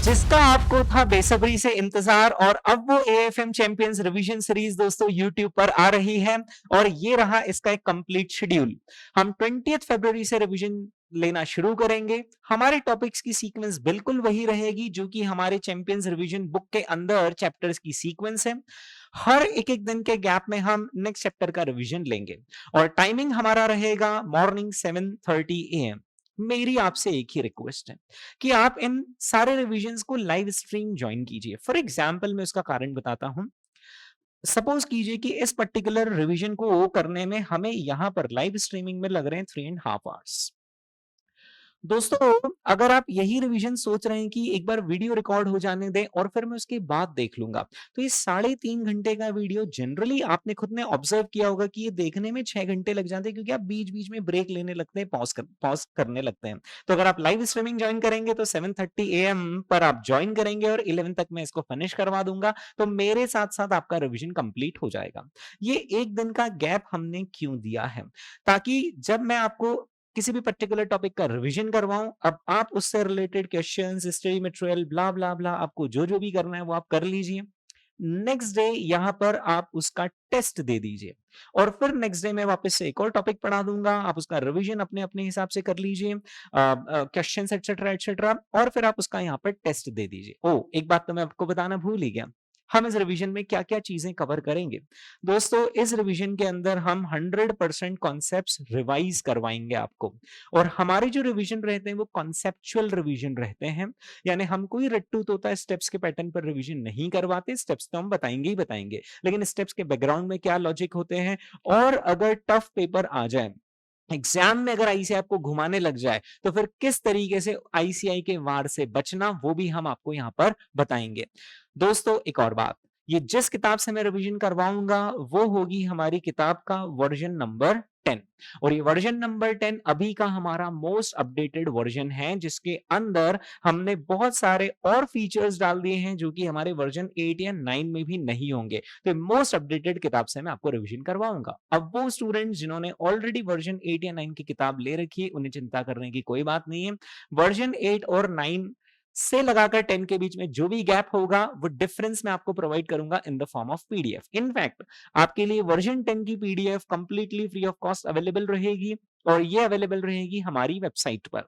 जिसका आपको था बेसब्री से इंतजार और अब वो एएफएम चैंपियंस रिवीजन सीरीज दोस्तों यूट्यूब पर आ रही है और ये रहा इसका एक कंप्लीट शेड्यूल। हम 20 फरवरी से रिवीजन लेना शुरू करेंगे। हमारे टॉपिक्स की सीक्वेंस बिल्कुल वही रहेगी जो कि हमारे चैंपियंस रिवीजन बुक के अंदर चैप्टर्स की सीक्वेंस है। हर एक एक दिन के गैप में हम नेक्स्ट चैप्टर का रिवीजन लेंगे और टाइमिंग हमारा रहेगा मॉर्निंग 7:30 AM। मेरी आपसे एक ही रिक्वेस्ट है कि आप इन सारे रिविजन्स को लाइव स्ट्रीम ज्वाइन कीजिए। फॉर एग्जाम्पल मैं उसका कारण बताता हूं। सपोज कीजिए कि इस पर्टिकुलर रिवीजन को करने में हमें यहां पर लाइव स्ट्रीमिंग में लग रहे हैं 3.5 आवर्स। दोस्तों अगर आप यही रिवीजन सोच रहे हैं कि एक बार वीडियो रिकॉर्ड हो जाने दें और फिर मैं उसके बाद देख लूंगा, तो ये 3.5 घंटे का वीडियो जनरली आपने खुद ने ऑब्जर्व किया होगा कि ये देखने में 6 घंटे लग जाते हैं, क्योंकि आप बीच बीच में ब्रेक लेने लगते हैं, पॉज करने लगते हैं। तो अगर आप लाइव स्ट्रीमिंग ज्वाइन करेंगे तो 7:30 AM पर आप ज्वाइन करेंगे और 11 तक मैं इसको फिनिश करवा दूंगा, तो मेरे साथ साथ आपका रिविजन कंप्लीट हो जाएगा। ये एक दिन का गैप हमने क्यों दिया है? ताकि जब मैं आपको किसी भी पर्टिकुलर टॉपिक का रिवीजन करवाऊं, अब आप उससे रिलेटेड क्वेश्चंस, स्टडी मटेरियल, ब्ला ब्ला ब्ला, आपको जो जो भी करना है वो आप कर लीजिए। नेक्स्ट डे यहां पर आप उसका टेस्ट दे दीजिए और फिर नेक्स्ट डे मैं वापस से एक और टॉपिक पढ़ा दूंगा, आप उसका रिवीजन अपने अपने हिसाब से कर लीजिए, क्वेश्चंस एटसेट्रा एटसेट्रा, और फिर आप उसका यहाँ पर टेस्ट दे दीजिए। ओ एक बात तो मैं आपको बताना भूल ही गया, हम इस रिवीजन में क्या क्या चीजें कवर करेंगे। दोस्तों इस रिवीजन के अंदर हम 100% कॉन्सेप्ट्स रिवाइज करवाएंगे आपको, और हमारे जो रिवीजन रहते हैं वो कॉन्सेप्चुअल रिवीजन रहते हैं। यानी हम कोई रट्टू तोता स्टेप्स के पैटर्न पर रिवीजन नहीं करवाते। स्टेप्स तो हम बताएंगे ही बताएंगे, लेकिन स्टेप्स के बैकग्राउंड में क्या लॉजिक होते हैं, और अगर टफ पेपर आ जाए एग्जाम में, अगर आईसीआई आपको घुमाने लग जाए, तो फिर किस तरीके से आईसीआई के वार से बचना वो भी हम आपको यहाँ पर बताएंगे। दोस्तों एक और बात, ये जिस किताब से मैं रिवीजन करवाऊंगा वो होगी हमारी किताब का वर्जन नंबर 10, और ये वर्जन नंबर 10 अभी का हमारा मोस्ट अपडेटेड वर्जन है, जिसके अंदर हमने बहुत सारे और फीचर्स डाल दिए हैं जो कि हमारे वर्जन 8 या 9 में भी नहीं होंगे। तो मोस्ट अपडेटेड किताब से मैं आपको रिवीजन करवाऊंगा। अब वो स्टूडेंट जिन्होंने ऑलरेडी वर्जन 8 या 9 की किताब ले रखी है उन्हें चिंता करने की कोई बात नहीं है। वर्जन 8 और 9 से लगाकर 10 के बीच में जो भी गैप होगा वो डिफरेंस मैं आपको प्रोवाइड करूंगा in the form of PDF. In fact आपके लिए वर्जन 10 की PDF completely free of cost available रहेगी, और ये अवेलेबल रहेगी हमारी वेबसाइट पर।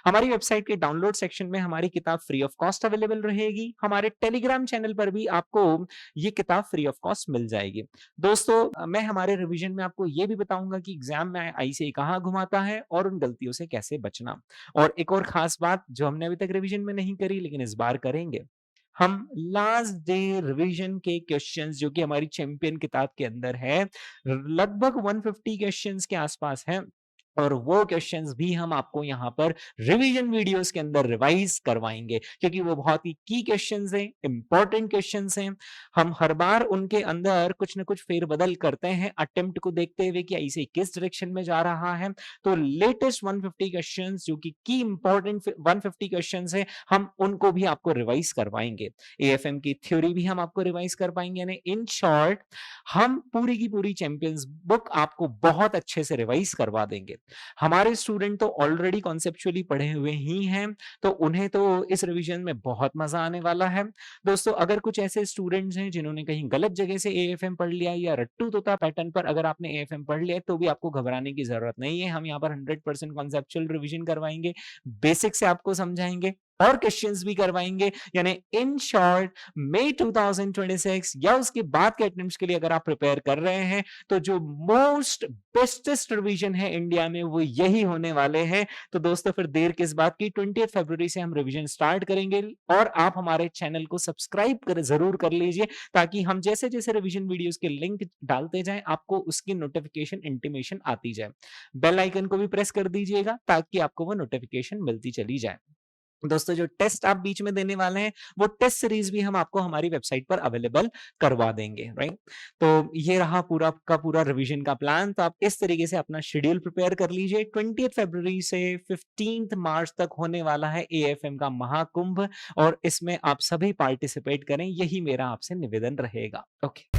हमारी वेबसाइट के डाउनलोड सेक्शन में हमारी किताब फ्री ऑफ कॉस्ट अवेलेबल रहेगी। हमारे टेलीग्राम चैनल पर भी आपको ये किताब फ्री ऑफ कॉस्ट मिल जाएगी। दोस्तों मैं हमारे रिवीजन में आपको ये भी बताऊंगा कि एग्जाम में आईसीआई कहाँ घुमाता है और उन गलतियों से कैसे बचना। और एक और खास बात जो हमने अभी तक रिवीजन में नहीं करी लेकिन इस बार करेंगे, हम लास्ट डे रिवीजन के क्वेश्चंस जो कि हमारी चैंपियन किताब के अंदर है, लगभग 150 क्वेश्चंस के आसपास हैं, और वो क्वेश्चंस भी हम आपको यहाँ पर रिवीजन वीडियोस के अंदर रिवाइज करवाएंगे, क्योंकि वो बहुत ही की क्वेश्चंस हैं, इंपॉर्टेंट क्वेश्चंस हैं। हम हर बार उनके अंदर कुछ ना कुछ फेरबदल करते हैं अटेम्प्ट को देखते हुए कि ऐसे किस डायरेक्शन में जा रहा है। तो लेटेस्ट 150 क्वेश्चंस जो कि की इंपॉर्टेंट 150 क्वेश्चंस है, हम उनको भी आपको रिवाइज करवाएंगे। एएफएम की थ्योरी भी हम आपको रिवाइज कर पाएंगे। यानी इन शॉर्ट हम पूरी की पूरी चैंपियंस बुक आपको बहुत अच्छे से रिवाइज करवा देंगे। हमारे स्टूडेंट तो ऑलरेडी कॉन्सेप्चुअली पढ़े हुए ही हैं, तो उन्हें तो इस रिवीजन में बहुत मजा आने वाला है। दोस्तों अगर कुछ ऐसे स्टूडेंट्स हैं जिन्होंने कहीं गलत जगह से एएफएम पढ़ लिया या रट्टू तोता पैटर्न पर अगर आपने एएफएम पढ़ लिया है, तो भी आपको घबराने की जरूरत नहीं है। हम यहाँ पर 100% कॉन्सेप्चुअल रिवीजन करवाएंगे, बेसिक से आपको समझाएंगे और क्वेश्चंस भी करवाएंगे। यानी इन शॉर्ट मई 2026 या उसके बाद के अटेम्प्ट्स के लिए अगर आप प्रिपेयर कर रहे हैं, तो जो मोस्ट बेस्टेस्ट रिवीजन है इंडिया में वो यही होने वाले हैं। तो दोस्तों फिर देर किस बात की, 20 फरवरी से हम रिवीजन स्टार्ट करेंगे, और आप हमारे चैनल को सब्सक्राइब जरूर कर लीजिए, ताकि हम जैसे जैसे रिवीजन वीडियोस के लिंक डालते जाएं आपको उसकी नोटिफिकेशन इंटीमेशन आती जाए। बेल आइकन को भी प्रेस कर दीजिएगा ताकि आपको वो नोटिफिकेशन मिलती चली जाए। दोस्तों जो टेस्ट आप बीच में देने वाले हैं वो टेस्ट सीरीज भी हम आपको हमारी वेबसाइट पर अवेलेबल करवा देंगे, राइट। तो ये रहा पूरा का पूरा रिवीजन का प्लान। तो आप इस तरीके से अपना शेड्यूल प्रिपेयर कर लीजिए। 20 फरवरी से 15 मार्च तक होने वाला है एएफएम का महाकुंभ, और इसमें आप सभी पार्टिसिपेट करें, यही मेरा आपसे निवेदन रहेगा। ओके।